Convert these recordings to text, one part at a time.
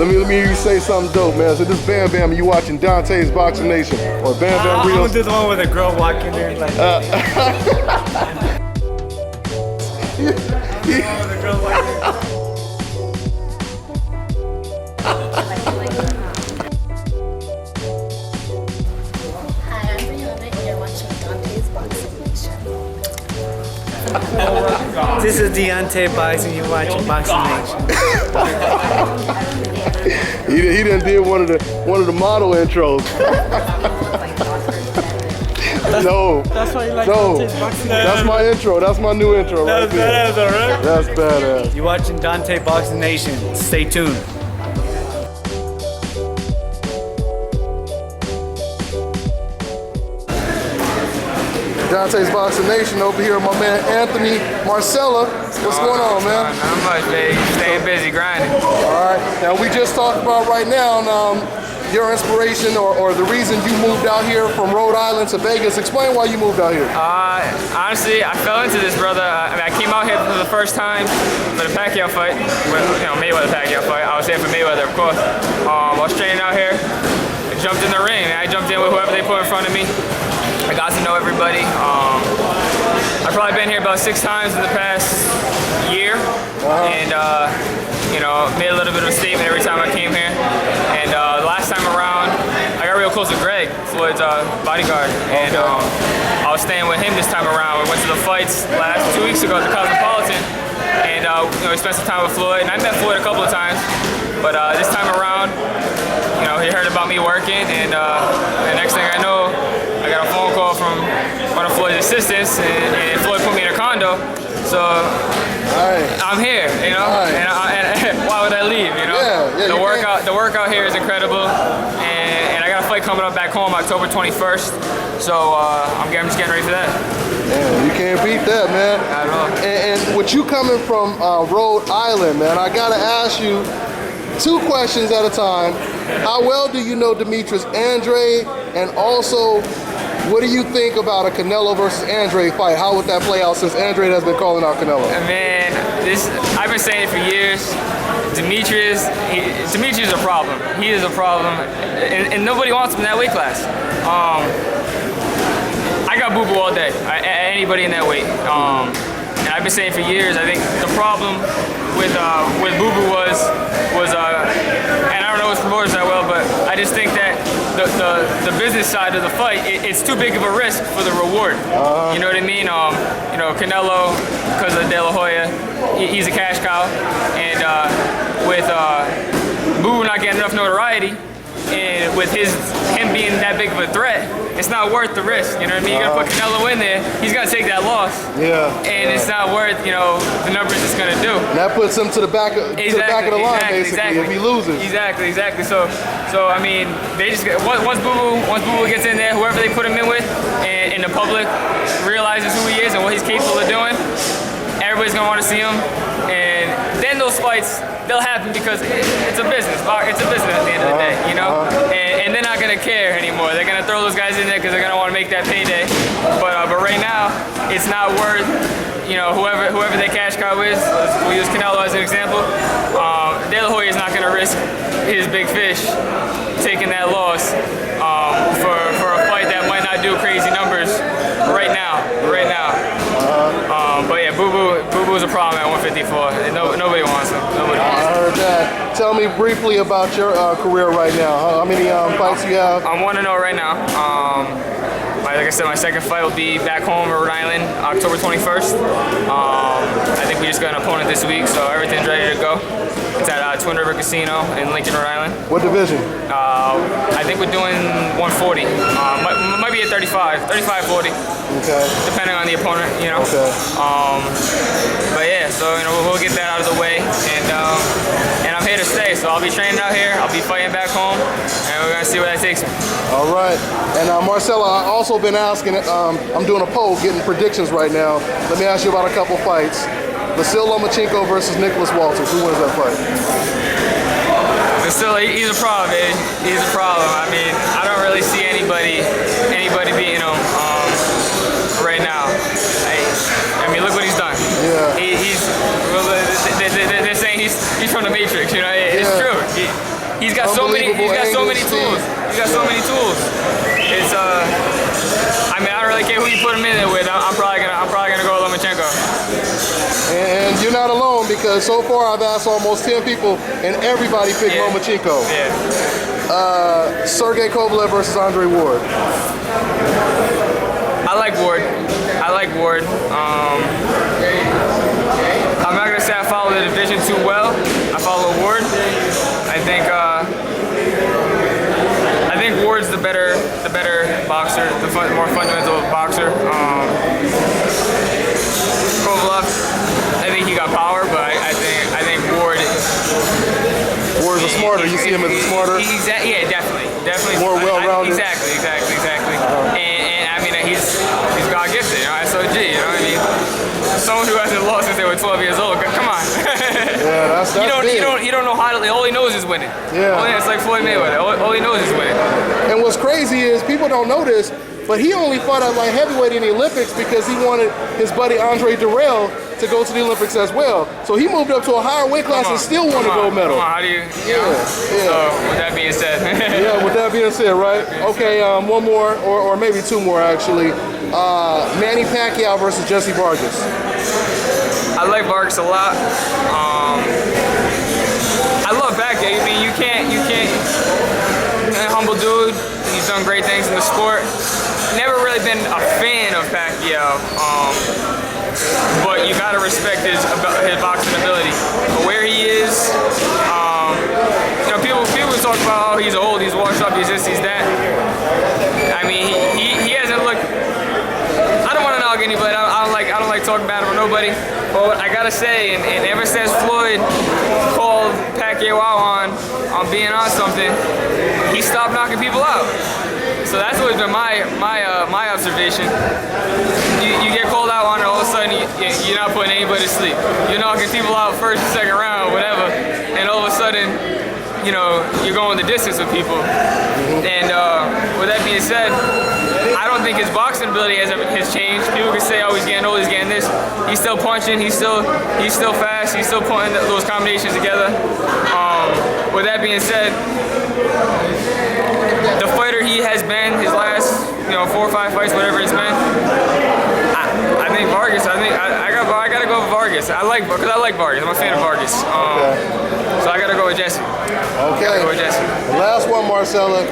Let me hear you say something dope, man. So this Bam Bam, you watching Dante's Boxing Nation or Bam Bam Reels? I'm gonna do the one with a girl walking there like. The girl walking. This is Deontay Boxing. You're watching Boxing Nation. he done did one of the model intros. No, that's why you like Dante's Boxing. That's my intro. That's my new intro right there. That's badass, alright? That's badass. You're watching Dante Boxing Nation. Stay tuned. Dante's Boxing Nation over here, my man Anthony Marsella. What's going on, man? Not much, baby. Staying busy, grinding. All right. Now we just talked about right now your inspiration or the reason you moved out here from Rhode Island to Vegas. Explain why you moved out here. Honestly, I fell into this, brother. I came out here for the first time for the Pacquiao fight, Mayweather Pacquiao fight. I was there for Mayweather, of course. I was training out here. I jumped in the ring. I jumped in with whoever they put in front of me. I got to know everybody. I've probably been here about 6 times in the past year, and made a little bit of a statement every time I came here. And the last time around, I got real close with Greg, Floyd's bodyguard, and I was staying with him this time around. We went to the fights 2 weeks ago at the Cosmopolitan, and we spent some time with Floyd. And I met Floyd a couple of times, but this time around, he heard about me working, and the next thing I know, I got a phone call from one of Floyd's assistants, and Floyd put me in a condo. So I'm here, and why would I leave? The workout here is incredible, and I got a fight coming up back home October 21st. So I'm just getting ready for that. Man, you can't beat that, man. Not at all. And with you coming from Rhode Island, man, I gotta ask you 2 questions at a time. How well do you know Demetrius Andrade, and also, what do you think about a Canelo versus Andrade fight? How would that play out since Andrade has been calling out Canelo? Man, I've been saying it for years. Demetrius is a problem. He is a problem, and nobody wants him in that weight class. I got boo-boo all day. Anybody in that weight. And I've been saying for years, I think the problem with Boo-Boo was and I don't know his promoters that well, but I just think that the business side of the fight, it's too big of a risk for the reward. You know what I mean? Canelo, because of De La Hoya, he's a cash cow, and with Boo not getting enough notoriety, and with him being that big of a threat, it's not worth the risk. You know what I mean? You're gonna put Canelo in there, he's gonna take that loss. Yeah. And it's not worth, the numbers it's gonna do. And that puts him to the back of the line, basically, if he loses. Exactly. So I mean, they just once Boo-Boo gets in there, whoever they put him in with, and the public realizes who he is and what he's capable of doing, everybody's gonna want to see him, and then those fights, they'll happen because it's a business. It's a business at the end of the day, and they're not gonna care anymore. They're gonna throw those guys in there because they're gonna want to make that payday. But right now, it's not worth, whoever their cash cow is. We'll use Canelo as an example. De La Hoya is not gonna risk his big fish taking that loss for a fight that might not do crazy numbers right now. But yeah, Boo-Boo's a problem at 154. Nobody wants him. Nobody wants him. I heard that. Tell me briefly about your career right now. How many fights you have? I'm 1-0 right now. Like I said, my second fight will be back home in Rhode Island, October 21st. I think we just got an opponent this week, so everything's ready to go. It's at Twin River Casino in Lincoln, Rhode Island. What division? I think we're doing 140. Might be at 35-40. Okay. Depending on the opponent, Okay. But yeah, so we'll get that out of the way, and I'm here to stay. So I'll be training out here. I'll be fighting back home, and we're gonna see where that takes me. All right. And Marsella, I've also been asking. I'm doing a poll, getting predictions right now. Let me ask you about a couple fights. Vasil Lomachenko versus Nicholas Walters. Who wins that fight? Vasil, he's a problem, baby. He's a problem. I mean, I don't really see anybody beating him right now. I mean, look what he's done. Yeah. They're saying he's from the Matrix. It's true. He's got so many. He's got so many tools. He's got so many tools. It's I mean, I don't really care who you put him in there with. I'm probably gonna go Lomachenko. And you're not alone, because so far I've asked almost 10 people and everybody picked Lomachenko. Yeah. Sergey Kovalev versus Andre Ward. I like Ward. I like Ward. I'm not gonna say I follow the division too well. I follow Ward. I think Ward's the better boxer, the more fundamental boxer. Kovalev, I think he got power, but I think Ward. Ward's a smarter. You see him as a smarter. Yeah, definitely more well-rounded. Exactly. And I mean, he's God gifted. You know, SOG. You know what I mean? Someone who hasn't lost since they were 12 years old. Come on. Yeah, that's big. You don't know how to. All he knows is winning. Yeah. It's like Floyd Mayweather. All he knows is winning. And what's crazy is people don't know this, but he only fought at light heavyweight in the Olympics because he wanted his buddy Andre Durrell to go to the Olympics as well. So he moved up to a higher weight class and still won a gold medal. Come on, how do you know? So with that being said. Yeah, with that being said, right? Okay, one more, or maybe two more actually. Manny Pacquiao versus Jesse Vargas. I like Vargas a lot. I love Pacquiao. I mean, you can't. A humble dude. He's done great things in the sport. Never really been a fan of Pacquiao. But you gotta respect his boxing ability. But where he is, you know, people talk about, oh, he's old, he's washed up, he's this, he's that. I mean, he hasn't looked. I don't want to knock anybody. I don't like talking bad about nobody. But what I gotta say, and ever since Floyd called Pacquiao out on being on something, he stopped knocking people out. So that's always been my observation. You get called out on it, all of a sudden you're not putting anybody to sleep. You're knocking people out first, second round, whatever, and all of a sudden, you know, you're going the distance with people. And with that being said, I don't think his boxing ability has changed. People can say, oh, he's getting old, he's getting this. He's still punching, he's still fast, he's still putting those combinations together. With that being said, the fighter he has been, his last 4 or 5 fights, whatever it's been, I think Vargas. I gotta go with Vargas. I like Vargas. I'm a fan of Vargas. So I gotta go with Jesse. Okay. Gotta go with Jesse. Last one, Marsella.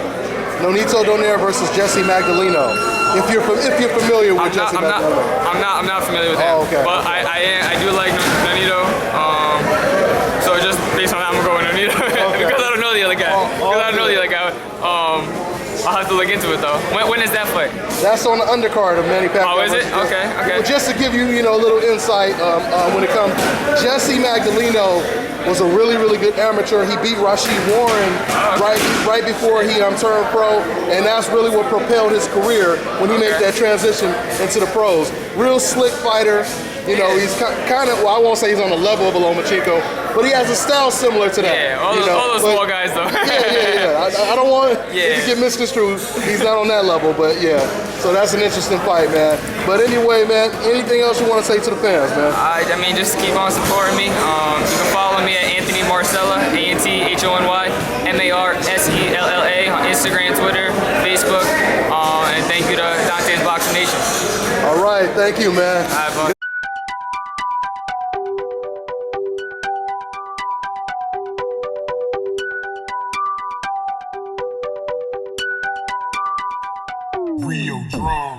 Nonito Donaire versus Jesse Magdaleno. If you're familiar with Jesse Magdaleno. I'm not familiar with him. Oh, okay. But I do like Nonito. So just based on that, I'm gonna go with Nonito. Okay. Because I don't know the other guy. I'll have to look into it though. When is that fight? That's on the undercard of Manny Pacquiao. Oh, is it? Okay. Well, just to give you, a little insight when it comes, Jesse Magdaleno was a really, really good amateur. He beat Rashid Warren right before he turned pro, and that's really what propelled his career when he made that transition into the pros. Real slick fighter. He's kind of, well, I won't say he's on the level of a Lomachenko, but he has a style similar to that. Yeah, all those small guys though. Yeah. I don't want it to get misconstrued. He's not on that level, but yeah. So that's an interesting fight, man. But anyway, man, anything else you want to say to the fans, man? I mean, just keep on supporting me. You can follow me at Anthony Marsella, ANTHONYMARSELLA on Instagram, Twitter, Facebook, and thank you to DONTAE'S Boxing Nation. All right, thank you, man. All right, Real drum.